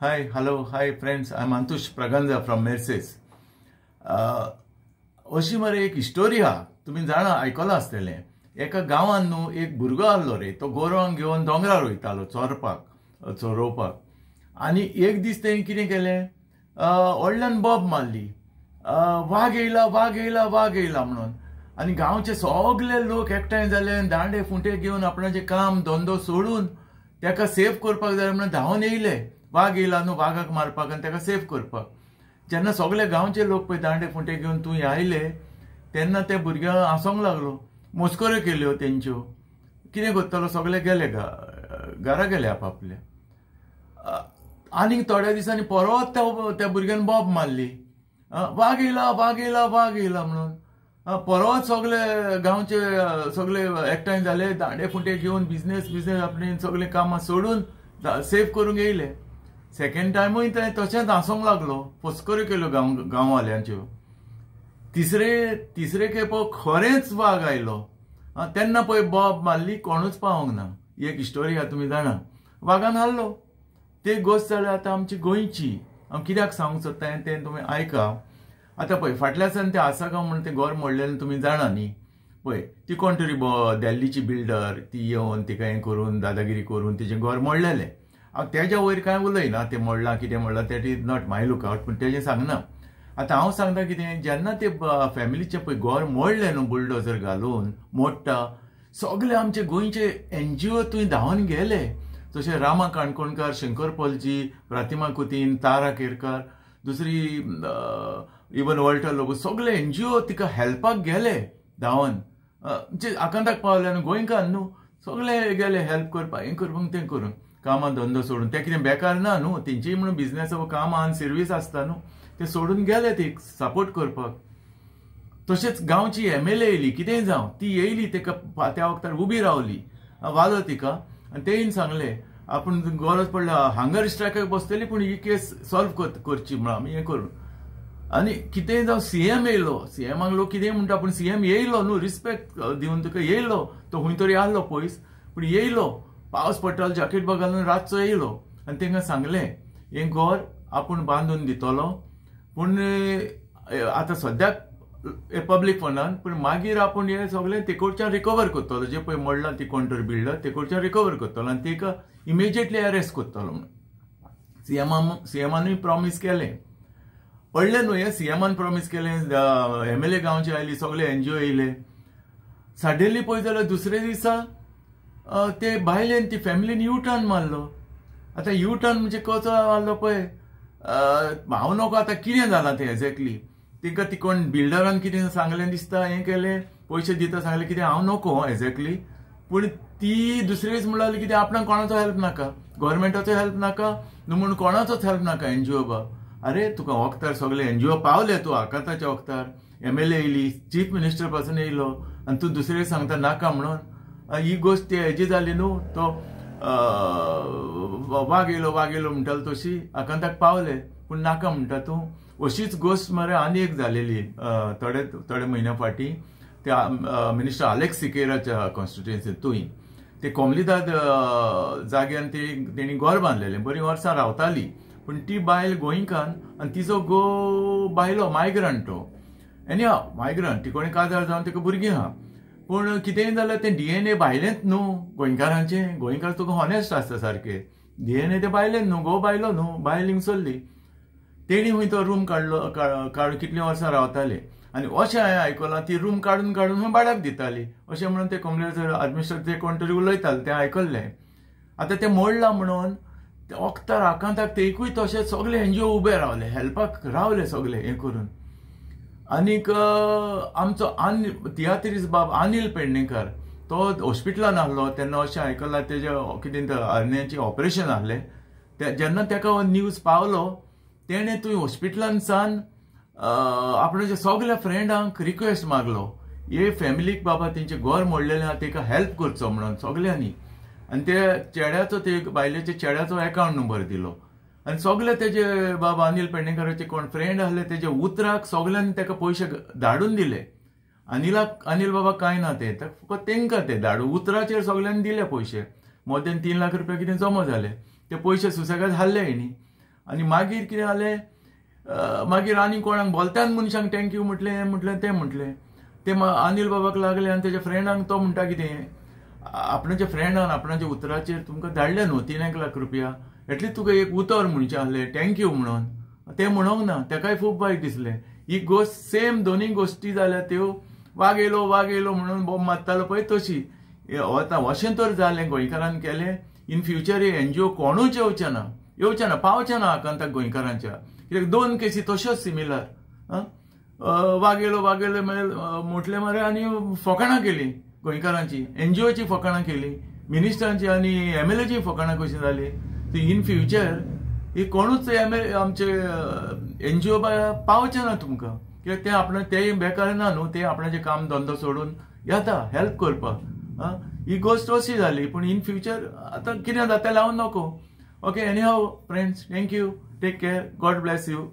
Hi, hello, hi friends. I'm Antush Praganza from Mercedes. अशी मरे एक हिस्टोरी हा तुम्ही जाणा आयकला आसतले. एका गांवांत न्हू एक भुरगो आसलो रे. तो गोरवांक घेवन दोंगरार वयतालो चोरोवपाक. आनी एक दीस तेणी कितें केलें, व्हडल्यान बोब मारली. वाघ येयला म्हणून. आनी गांवचे सगळे लोक एकठांय जाले, दांडे फुंटे घेवन आपणाचें काम धंदो सोडून तेका सेफ करपाक जाय म्हणून धांवन येयले. वाघ येयला न्हू, वाघाक मारपाक आनी तेका सेफ करपाक. जेन्ना सगळे गांवचे लोक पळय दांडे फुंटे घेवन थंय आयले, तेन्ना ते भुरग्याक हांसोंक लागलो. मस्कऱ्यो केल्यो तेंच्यो. कितें करतलो, सगळे गेले घरा गेले आपआपले. आनीक थोड्या दिसांनी परत त्या भुरग्यान बोब मारली. वाघ येयला म्हणून. परत सगळे गांवचे सगळे एकठांय जाले, दांडे फुंटे घेवन बिझनेस आपणे सगळे कामां सोडून सेफ करूंक येयले. सेकंड टायमूय ते तशेंच हांसोंक लागलो, मस्कऱ्यो केल्यो गांववाल्यांच्यो. तिसरे खेपो खरेंच वाघ आयलो. तेन्ना पळय बोब मारली, कोणूच पावोंक ना. ही एक हिस्टोरी हा, तुमी जाणा. वाघान हारलो. ते गोश्ट जाल्या आतां आमची गोंयची. हांव कित्याक सांगूंक सोदतां तें तुमी आयका. आतां पळय फाटल्या दिसांनी ते आसागांव म्हणून ते घर मोडलेलें तुमी जाणा न्ही. पळय ती कोण तरी दिल्लीची बिल्डर ती येवन तिका हें करून दादागिरी करून तिचें घर मोडलेलें. हांव तेज्या वयर कांय उलयना. तें मोडलां कितें मोडलां that is not my lookout, पूण तेजें सांगना. आतां हांव सांगता कितें, जेन्ना ते फॅमिलीचें पळय घर मोडलें न्हू बुलडोजर घालून मोडटा, सगळे आमचे गोंयचे NGO थंय धांवन गेले. जशे रामा काणकोणकार, शंकर पलजी, प्रतिमा कुतीन, तारा केरकार, दुसरी इवन वॉल्टर लोक, सगळे NGO तिका हेल्पाक गेले धांवन. म्हणजे आकांताक पावले न्हू, गोंयकार न्हू, सगळे गेले हेल्प करपाक, हें करपाक तें करून, कामां धंदो सोडून. ते कितें बेकार ना न्हू, तेंचीय म्हणून बिझनेस काम आनी सर्वीस आसता न्हू, ते सोडून गेले ती सपोर्ट करपाक. तशेंच गांवची MLA येयली, कितेंय जावं ती येयली, तेका त्या वक्तार उबी रावली, वालो तिका. आनी तेयीन सांगलें आपूण गरज पडल्यार हांगर स्ट्रायकाक बसतली, पूण ही केस सॉल्व करची म्हणून आमी हें करून. आनी कितेंय जावं CM येयलो. CMाक लोक कितेंय म्हणटा, पूण CM येयलो न्हू, रिस्पेक्ट दिवन तुका येयलो. तो खंय तरी आहलो पयस, पूण येयलो. पावस पडटालो, जॅकेट बा घालून रातचो येयलो. आनी तेंकां सांगलें हें घर आपूण बांदून दितलो, पूण आतां सद्याक पब्लीक फंडान, पूण मागीर आपूण हें सगळें तेकडच्यान रिकवर करतलो. जें पळय मोडलां ती कोण तरी बिल्डर, तेकडच्यान रिकवर करतलो आनी तिका इमिजिएटली अरेस्ट करतलो म्हणून CMानूय प्रॉमीस केलें. पडलें न्हू हें, CMान प्रॉमीस केलें. MLA गांवची आयली, सगळे NGO येयले. सडनली पळय जाल्यार दुसरे दिसा ते बायलेन ती फॅमिलीन U-टर्न मारलो. आतां U-टर्न म्हणजे कसो मारलो पळय, हांव नको आतां कितें जालां तें एक्झॅक्टली. तिका ती कोण बिल्डरान कितें सांगलें दिसता, हें केलें, पयशे दिता सांगलें, कितें हांव नको एक्झॅक्टली. पूण ती दुसरे दीस म्हणल्यार कितें आपणाक कोणाचो हेल्प नाका, गव्हर्मेंटाचो हेल्प नाका न्हू, म्हणून कोणाचोच हेल्प नाका NGO बा. अरे तुका वखदार सगळे NGO पावले, तूं आकाताच्या वखदार MLA येयली, चीफ मिनिस्टर पासून येयलो, आनी तूं दुसरे सांगता नाका म्हणून. ही गोश्ट हेजी जाली न्हू. तो वाघ येयलो म्हणटालो तशी आकांताक पावले, पूण नाका म्हणटा तूं. अशीच गोश्ट मरे आनी एक जालेली थोडे म्हयन्या फाटीं. त्या मिनिस्टर आलेक्स सिकेराच्या कॉन्स्टिट्युएन्सींत थंय ते कोमलीदाद जाग्यान तेणी घर बांदलेलें. बरीं वर्सां रावताली, पूण ती बायल गोंयकार आनी तिचो बायलो मायग्रंट. तो एनीहाव मायग्रंट, ती कोणी काजार जावन तिका भुरगीं आहा. पूण कितेंय जाल्यार तें DNA बायलेंच न्हू गोंयकारांचें. गोंयकार तुका हॉनेस्ट आसता सारके. DNA ते बायलेंच न्हू, घोव बायलो न्हू, बायल हिंग चल्ली. तेणी खंय तो रूम काडून कितलीं वर्सां रावताले. आनी अशें हांवें आयकलां ती रूम काडून भाड्याक दिताली अशें म्हणून ते कॉम्युनिटी एडमिनिस्ट्रेटर ते कोण तरी उलयताले, तें आयकल्लें. आतां तें मोडलां म्हणून ते वखदार आकांताक तेकूय तशें सगळे NGO उबे रावले, हेल्पाक रावले सगळे हें करून. आनीक आमचो तियात्रीस बाब अनिल पेडणेकर, तो हॉस्पिटलान आहलो तेन्ना अशें आयकलां तेजे कितें हरण्याचें ऑपरेशन आहलें. जेन्ना ताका न्यूज पावलो, तेणें थंय हॉस्पिटलान सावन आपणाच्या सगळ्या फ्रेंडांक रिक्वेस्ट मागलो, हे फॅमिलीक बाबा तेंचें घर मोडलेलें आहा, ताका हेल्प करचो म्हणून सगळ्यांनी. आनी ते बायलेच्या चेड्याचो अकावंट नंबर दिलो. आनी सगळे तेजे बाबा अनिल पेडणेकराचे कोण फ्रेंड आहले तेजे उतराक सगळ्यांनी ताका पयशे धाडून दिले. अनिल बाबा कांय ना, ते फकत तेंकां ते धाडून उतराचेर सगळ्यांनी दिले पयशे. मोर देन 3 लाख रुपया कितें जमा जाले. ते पयशे सुसेगाद हाडले हेणी. आनी मागीर कितें जालें, मागीर आनी कोणाक भलत्यान मनशांक थँक्यू म्हटलें, हें म्हटलें तें म्हटलें. ते अनिल बाबाक लागले आनी तेज्या फ्रेंडांक तो म्हणटा कितें, आपणाच्या फ्रेंडान आपणाच्या उतराचेर तुमकां धाडले न्हू 3 लाख रुपया, एटलीस्ट तुका एक उतर म्हणचें आहलें थँक्यू म्हणून. तें म्हणोंक ना, तेकाय खूब वायट दिसलें. ही गोश्ट सेम दोनूय गोश्टी जाल्या त्यो वाग येयलो म्हणून बॉम्ब मारतालो पळय तशी. आतां अशें तर जालें, गोंयकारान केलें. इन फ्युचर हे NGO कोणूच येवचे ना, पावचे ना आकांताक गोंयकारांच्या. कित्याक 2 केसी तश्योच सिमिलर. वाग येयलो म्हटलें मरे आनी फकाणां केली गोंयकारांची, NGOची फकाणां केली, मिनिस्टरांची आनी MLAची फकाणां कशी जाली. इन फ्युचर ही कोणूच आमचे NGO पावचे ना तुमकां. कित्याक ते आपण ते बेकार ना न्हू, ते आपणाचें काम धंदो सोडून येता हेल्प करपाक. ही गोश्ट अशी जाली. पूण इन फ्युचर आतां कितें जाता तें लावून नको. Okay, anyhow friends, thank you, take care, God bless you.